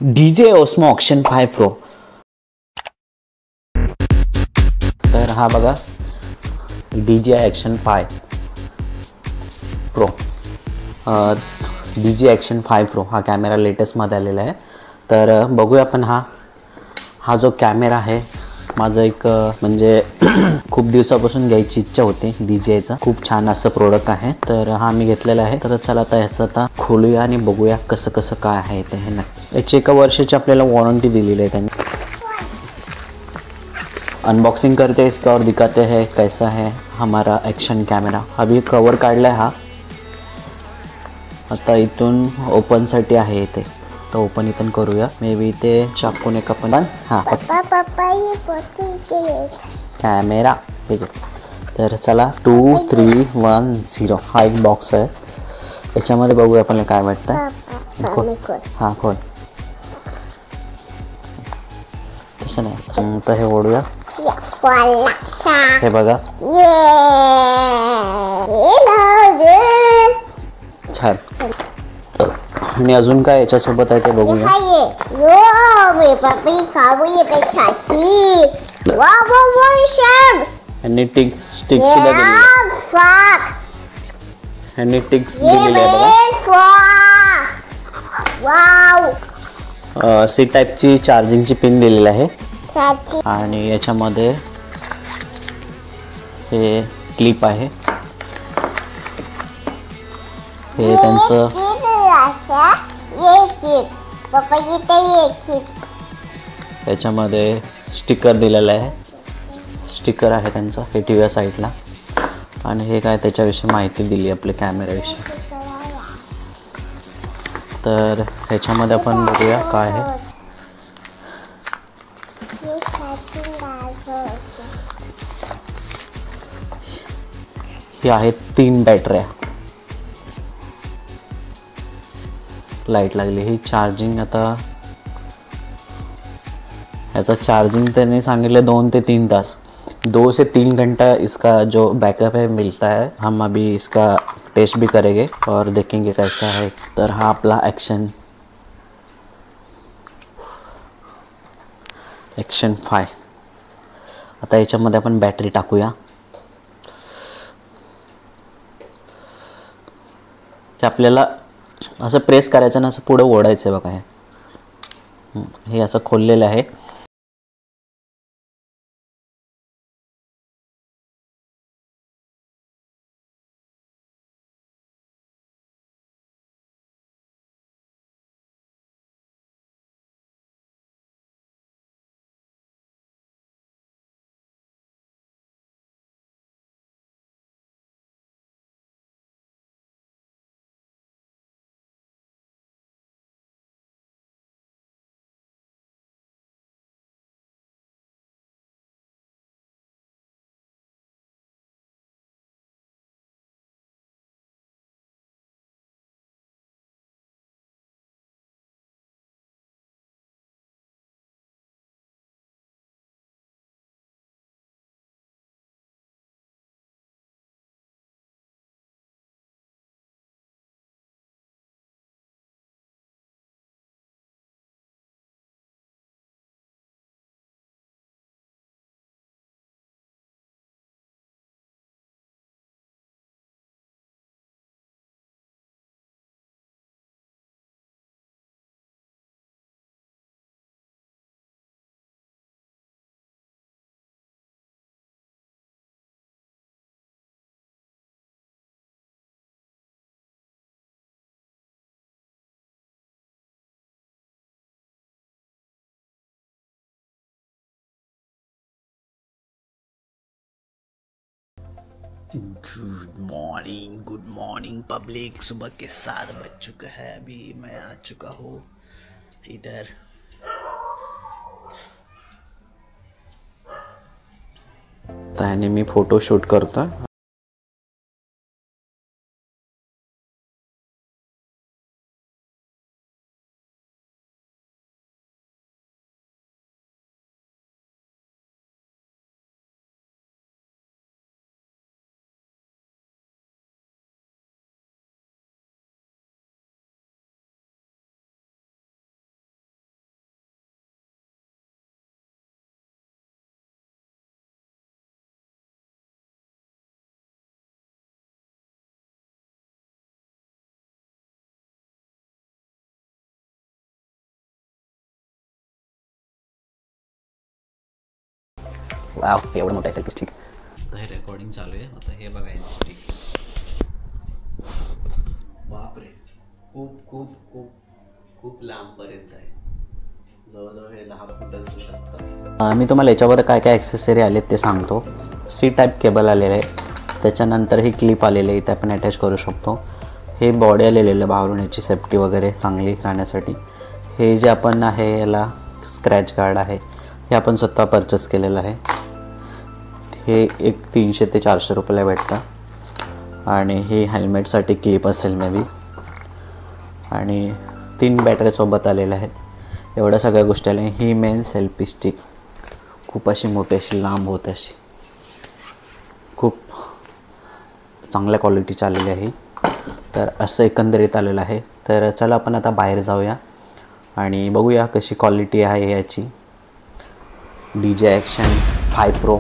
DJ Osmo Action 5 Pro। तर हा बघा DJI Action 5 Pro, DJI Action 5 Pro हा कॅमेरा लेटेस्टमध्ये आलेला आहे। तर बघूया आपण हा जो कॅमेरा आहे, माझं एक म्हणजे खूप दिवसापासून घ्यायची इच्छा होती DJIचा। खूप छान असं प्रोडक्ट आहे, तर हा मी घेतलेला आहे। तर चला आता ह्याचं आता खोलूया आणि बघूया कसं कसं काय आहे ते है ना। याची 1 वर्षाची आपल्याला वॉरंटी दिलेली आहे त्यांनी। अनबॉक्सिंग करते, इसका और दिखाते हैं कैसा है हमारा एक्शन कैमरा। अभी कवर काढला आहे हा, आता इथून ओपनसाठी आहे इथे, तर ओपन इथून करूया। मे बी इथे चाकून एक आपण हां कॅमेरा ठीक आहे। तर चला 2 3 1 0 हा एक बॉक्स आहे, याच्यामध्ये बघूया आपल्याला काय वाटतं। हां खोल, तसं नाही तर हे ओढूया। हे बघा छान। आणि अजून काय याच्यासोबत आहे ते बघूया। आणि स्टिक्स सुद्धा दिलेली आहे, आणि टिक्स दिलेली आहे बघा। सी टाईपची चार्जिंगची पिन दिलेली आहे, आणि याच्यामध्ये हे क्लिप आहे, हे त्यांचं याच्यामध्ये स्टिकर दिलेलं आहे, स्टिकर आहे त्यांचं हे टीव्ही साईडला। आणि हे काय त्याच्याविषयी माहिती दिली आपल्या कॅमेऱ्याविषयी। तर ह्याच्यामध्ये आपण बघूया काय आहे। ही आहेत 3 बॅटऱ्या, लाईट लागली। ही चार्जिंग आता ह्याचा चार्जिंग त्यांनी सांगितले 2 ते 3 तास, 2 से 3 घंटा इसका जो बैकअप है मिलता है। हम अभी इसका टेस्ट भी करेंगे और देखेंगे कैसा है। तर हा आपला Action 5। आता याच्यामध्ये आपण बॅटरी टाकूया। ते आपल्याला असं प्रेस करायचं ना, असं पुढे ओढायचं आहे बघा। हे असं खोललेलं आहे। Good morning public. सुबह के 7 बज चुका है, अभी मैं आ चुका हूँ इधर। त्याने मी फोटो शूट करतो। एवढं मोठं आहे सेल्फी स्टिक. आता हे रेकॉर्डिंग चालू आहे. आता हे बघायचं स्टिक. बापरे, खूप खूप खूप खूप लांबपर्यंत आहे. जवळजवळ हे 10 फूट असू शकतं. मी तुम्हाला याच्यावर काय काय ॲक्सेसरी आले ते सांगतो. सी टाईप केबल आलेलं आहे. त्याच्यानंतर ही क्लिप आलेली आहे, ते आपण अटॅच करू शकतो. हे बॉडी आलेलं आहे बाहेरून, याची सेफ्टी वगैरे चांगली राहण्यासाठी. हे जे आपण आहे याला स्क्रॅच गार्ड आहे, हे आपण स्वतः परचेस केलेलं आहे. हे एक 300 ते 400 रुपयाला भेटतं. आणि ही हेल्मेटसाठी क्लिप असेल मे बी. आणि 3 बॅटरी सोबत आलेल्या आहेत. एवढ्या सगळ्या गोष्टी आल्या. ही मेन सेल्फी स्टिक खूप अशी मोठी, अशी लांब होते, अशी खूप चांगल्या क्वालिटीची आलेली आहे. तर असं एकंदरीत आलेलं आहे. तर चला आपण आता बाहेर जाऊया आणि बघूया कशी क्वालिटी आहे याची. DJ Action 5 Pro